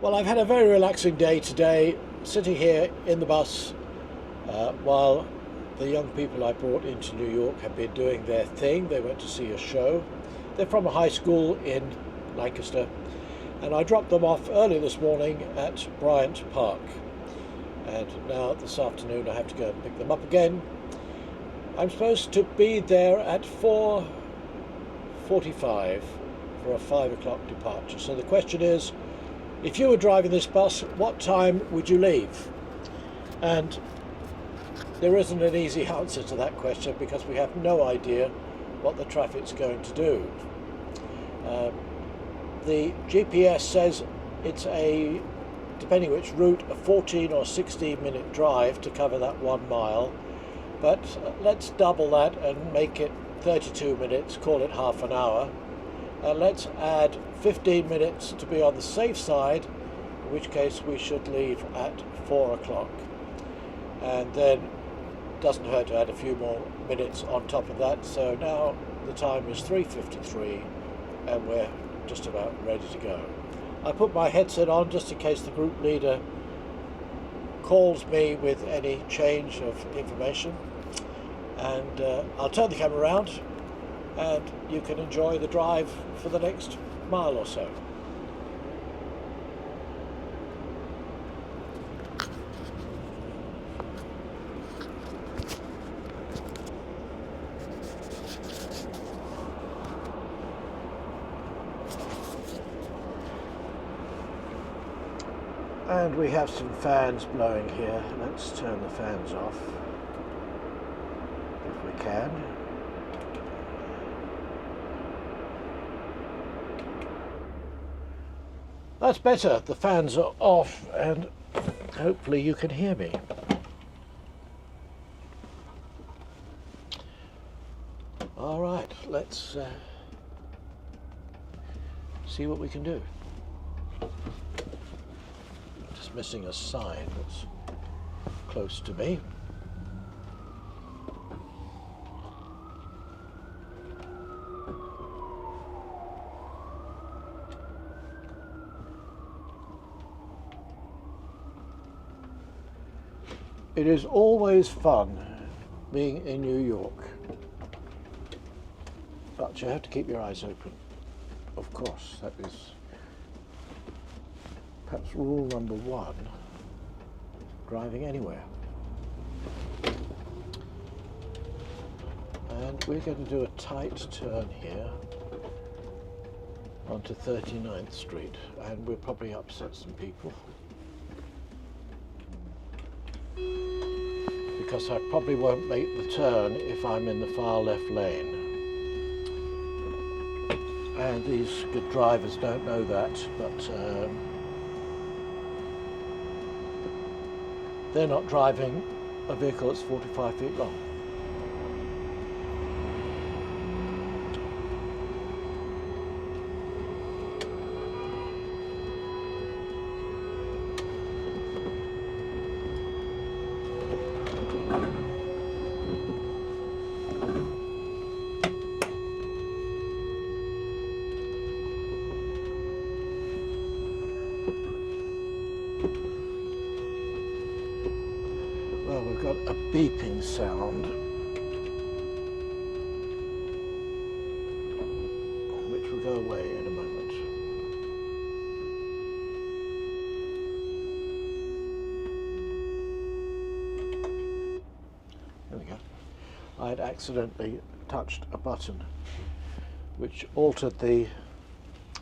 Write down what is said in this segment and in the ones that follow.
Well, I've had a very relaxing day today, sitting here in the bus while the young people I brought into New York have been doing their thing. They went to see a show. They're from a high school in Lancaster, and I dropped them off early this morning at Bryant Park. And now this afternoon I have to go and pick them up again. I'm supposed to be there at 4:45 for a 5 o'clock departure. So the question is, if you were driving this bus, what time would you leave? And there isn't an easy answer to that question because we have no idea what the traffic's going to do. The GPS says it's depending which route, a 14 or 16 minute drive to cover that 1 mile. But let's double that and make it 32 minutes, call it half an hour. Let's add 15 minutes to be on the safe side, in which case we should leave at 4 o'clock. And then it doesn't hurt to add a few more minutes on top of that. So now the time is 3:53 and we're just about ready to go. I put my headset on just in case the group leader calls me with any change of information. And I'll turn the camera around and you can enjoy the drive for the next mile or so. And we have some fans blowing here. Let's turn the fans off if we can. That's better. The fans are off and hopefully you can hear me. All right, let's see what we can do. Just missing a sign that's close to me. It is always fun being in New York, but you have to keep your eyes open. Of course, that is perhaps rule number one, driving anywhere. And we're going to do a tight turn here onto 39th Street, and we'll probably upset some people, because I probably won't make the turn if I'm in the far left lane. And these good drivers don't know that, but they're not driving a vehicle that's 45 feet long. Well, we've got a beeping sound, which will go away in a moment. There we go. I had accidentally touched a button which altered the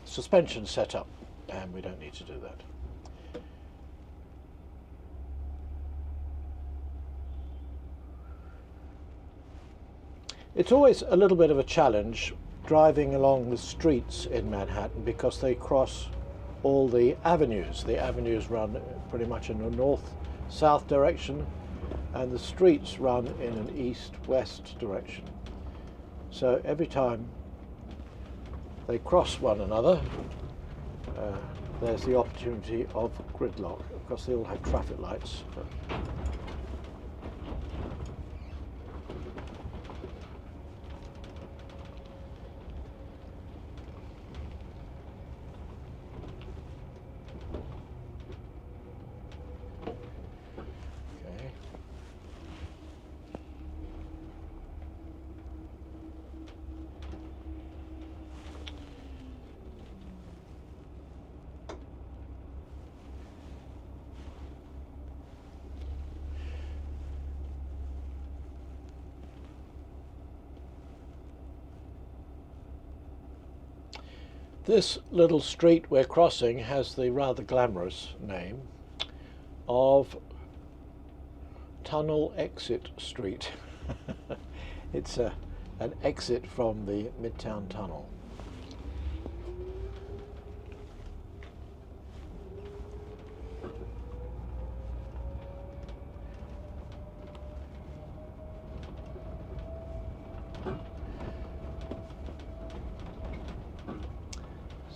suspension setup, and we don't need to do that. It's always a little bit of a challenge driving along the streets in Manhattan because they cross all the avenues. The avenues run pretty much in a north-south direction and the streets run in an east-west direction. So every time they cross one another, there's the opportunity of gridlock. Of course, they all have traffic lights. But This little street we're crossing has the rather glamorous name of Tunnel Exit Street. It's an exit from the Midtown Tunnel.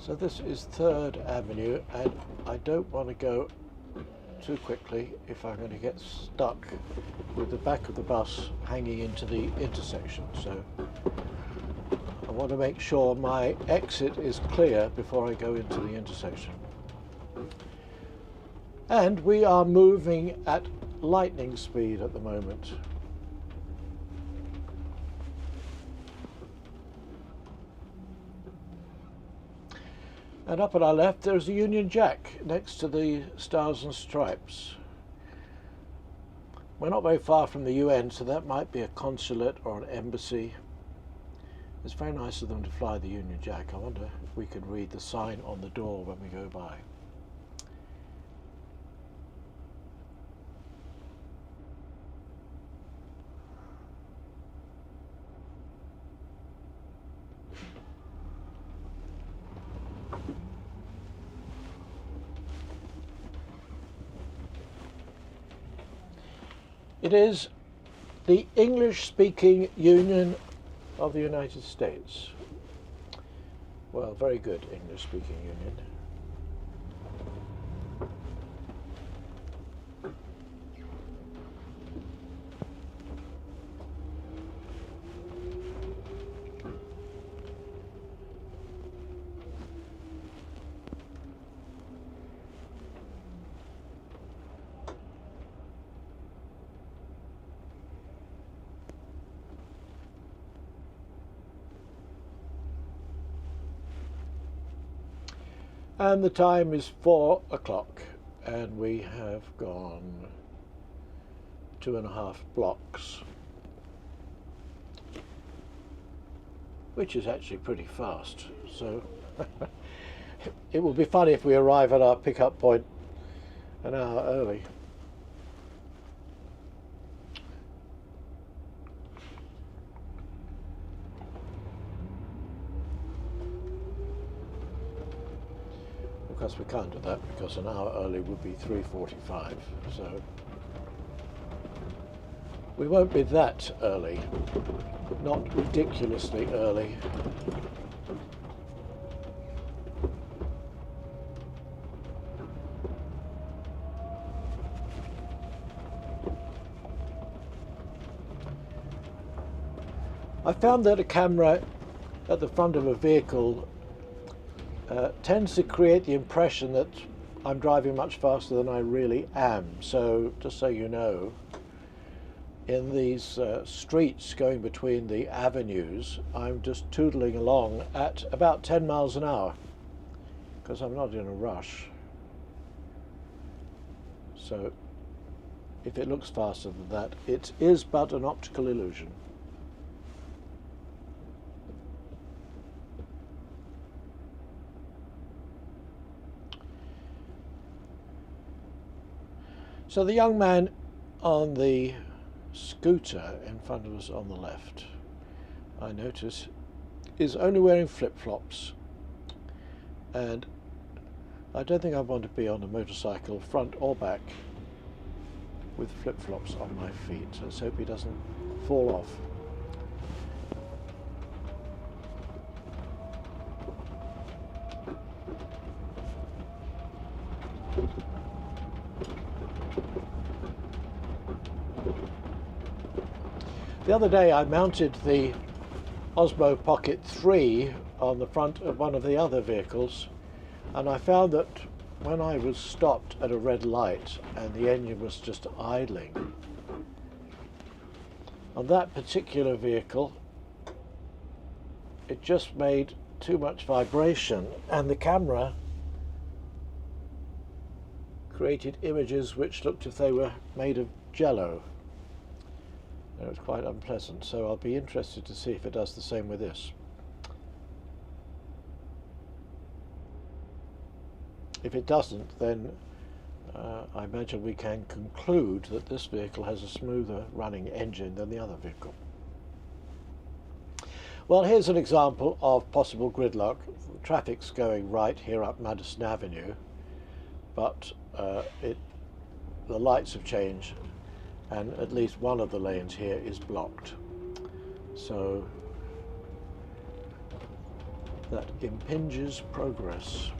So this is 3rd Avenue, and I don't want to go too quickly if I'm going to get stuck with the back of the bus hanging into the intersection. So I want to make sure my exit is clear before I go into the intersection. And we are moving at lightning speed at the moment. And up at our left there's a Union Jack next to the Stars and Stripes. We're not very far from the UN, so that might be a consulate or an embassy. It's very nice of them to fly the Union Jack. I wonder if we could read the sign on the door when we go by. It is the English-speaking Union of the United States. Well, very good English-speaking Union. And the time is 4 o'clock, and we have gone 2.5 blocks, which is actually pretty fast. So it will be funny if we arrive at our pickup point an hour early. Of course we can't do that because an hour early would be 3:45, so we won't be that early, not ridiculously early. I found that a camera at the front of a vehicle tends to create the impression that I'm driving much faster than I really am. So just so you know, in these streets going between the avenues, I'm just tootling along at about 10 miles an hour because I'm not in a rush. So if it looks faster than that, it is but an optical illusion. So the young man on the scooter in front of us on the left, I notice, is only wearing flip-flops, and I don't think I want to be on a motorcycle, front or back, with flip-flops on my feet. So let's hope he doesn't fall off. The other day I mounted the Osmo Pocket 3 on the front of one of the other vehicles, and I found that when I was stopped at a red light and the engine was just idling, on that particular vehicle it just made too much vibration, and the camera created images which looked as if they were made of jello. It was quite unpleasant, so I'll be interested to see if it does the same with this. if it doesn't, then I imagine we can conclude that this vehicle has a smoother running engine than the other vehicle. Well, here's an example of possible gridlock. Traffic's going right here up Madison Avenue, but the lights have changed and at least one of the lanes here is blocked. So that impinges progress.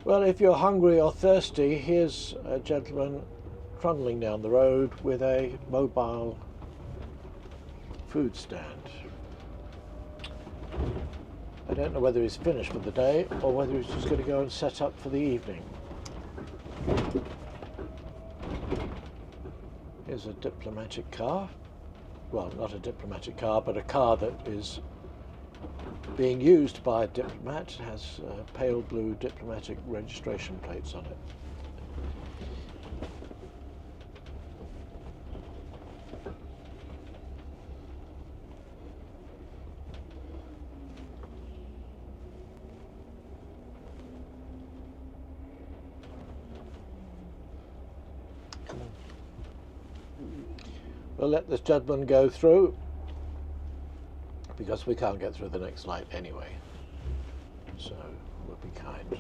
Well, if you're hungry or thirsty, here's a gentleman trundling down the road with a mobile food stand. I don't know whether he's finished for the day or whether he's just going to go and set up for the evening. Here's a diplomatic car. Well, not a diplomatic car, but a car that is being used by a diplomat. It has pale blue diplomatic registration plates on it. We'll let this gentleman go through because we can't get through the next light anyway, so we'll be kind.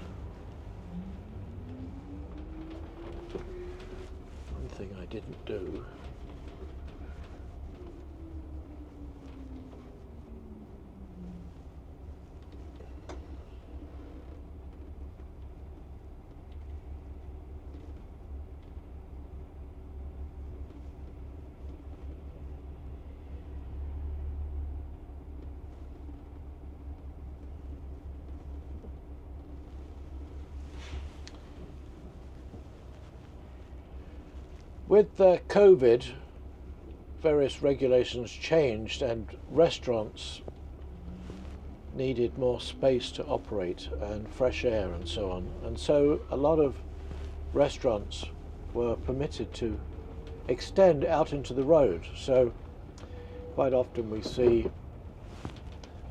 One thing I didn't do, with COVID, various regulations changed and restaurants needed more space to operate and fresh air and so on. And so a lot of restaurants were permitted to extend out into the road. So quite often we see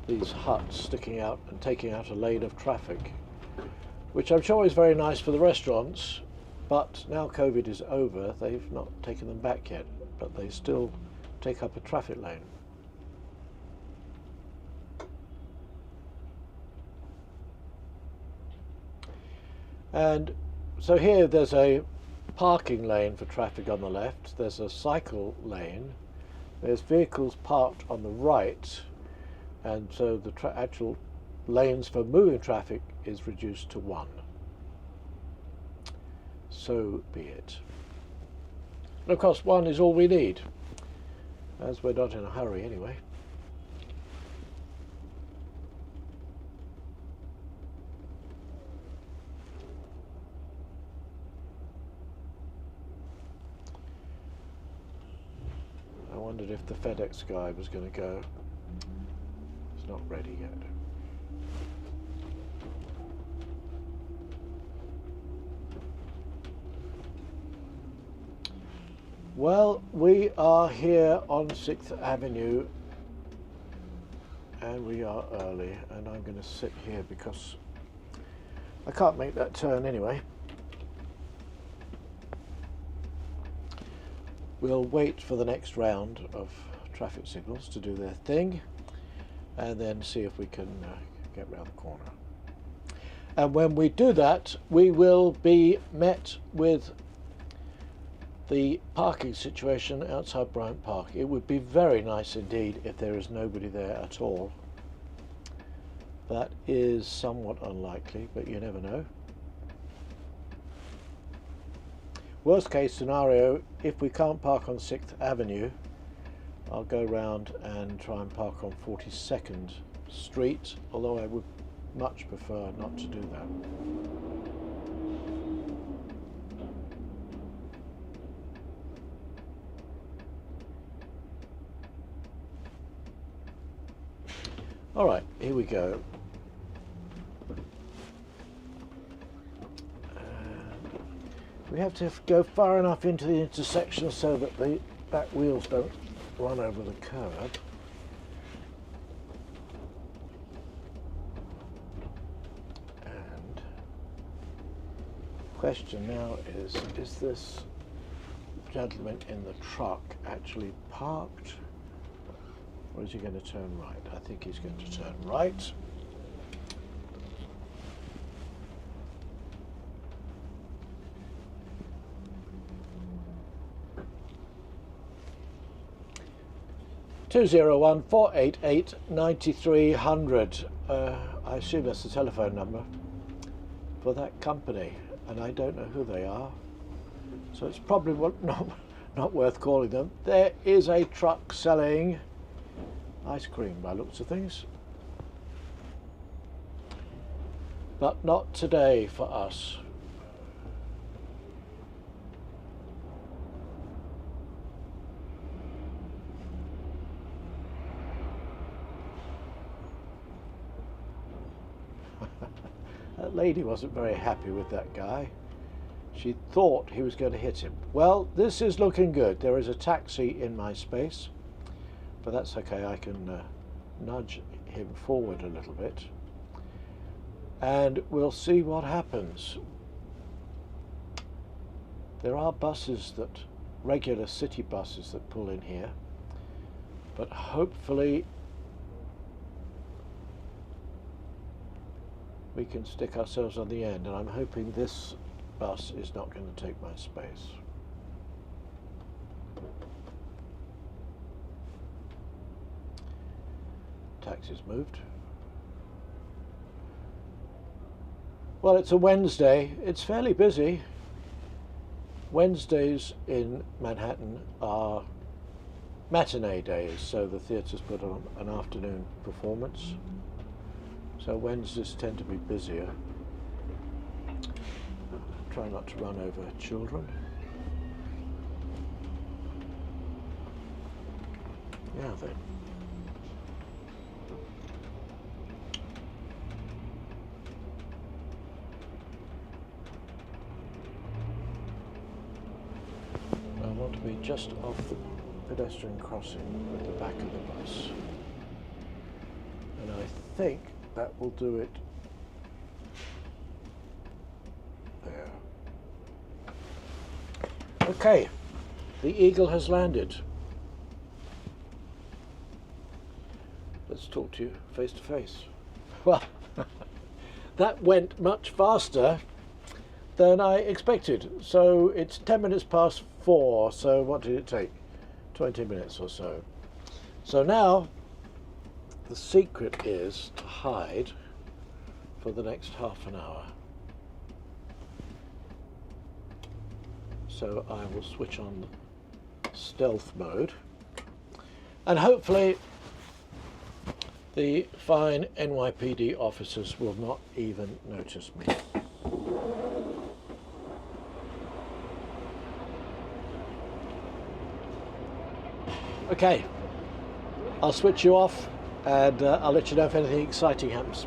these huts sticking out and taking out a lane of traffic, which I'm sure is very nice for the restaurants. But now COVID is over, they've not taken them back yet, but they still take up a traffic lane. And so here there's a parking lane for traffic on the left, there's a cycle lane, there's vehicles parked on the right, and so the actual lanes for moving traffic is reduced to one. So be it. And of course, one is all we need, as we're not in a hurry anyway. I wondered if the FedEx guy was going to go. He's not ready yet. Well, we are here on 6th Avenue and we are early, and I'm going to sit here because I can't make that turn anyway. We'll wait for the next round of traffic signals to do their thing and then see if we can get round the corner. And when we do that, we will be met with the parking situation outside Bryant Park. It would be very nice indeed if there is nobody there at all. That is somewhat unlikely, but you never know. Worst case scenario, if we can't park on 6th Avenue, I'll go round and try and park on 42nd Street, although I would much prefer not to do that. All right, here we go. We have to go far enough into the intersection so that the back wheels don't run over the curb. And the question now is this gentleman in the truck actually parked? Or is he going to turn right? I think he's going to turn right. Two 201-488-9300. I assume that's the telephone number for that company, and I don't know who they are, so it's probably not worth calling them. There is a truck selling ice cream by looks of things, but not today for us. That lady wasn't very happy with that guy. She thought he was going to hit him. Well, this is looking good. There is a taxi in my space, but that's okay. I can nudge him forward a little bit, and we'll see what happens. There are buses, regular city buses that pull in here, but hopefully we can stick ourselves on the end, and I'm hoping this bus is not going to take my space. Taxi's moved. Well, it's a Wednesday. It's fairly busy. Wednesdays in Manhattan are matinee days, so the theatres put on an afternoon performance. So Wednesdays tend to be busier. Try not to run over children. Yeah, then. I want to be just off the pedestrian crossing with the back of the bus. And I think that will do it there. Okay, the Eagle has landed. Let's talk to you face to face. Well, that went much faster than I expected. So it's 10 minutes past 4, so what did it take? 20 minutes or so. So now the secret is to hide for the next half an hour. So I will switch on stealth mode, and hopefully the fine NYPD officers will not even notice me. Okay, I'll switch you off, and I'll let you know if anything exciting happens.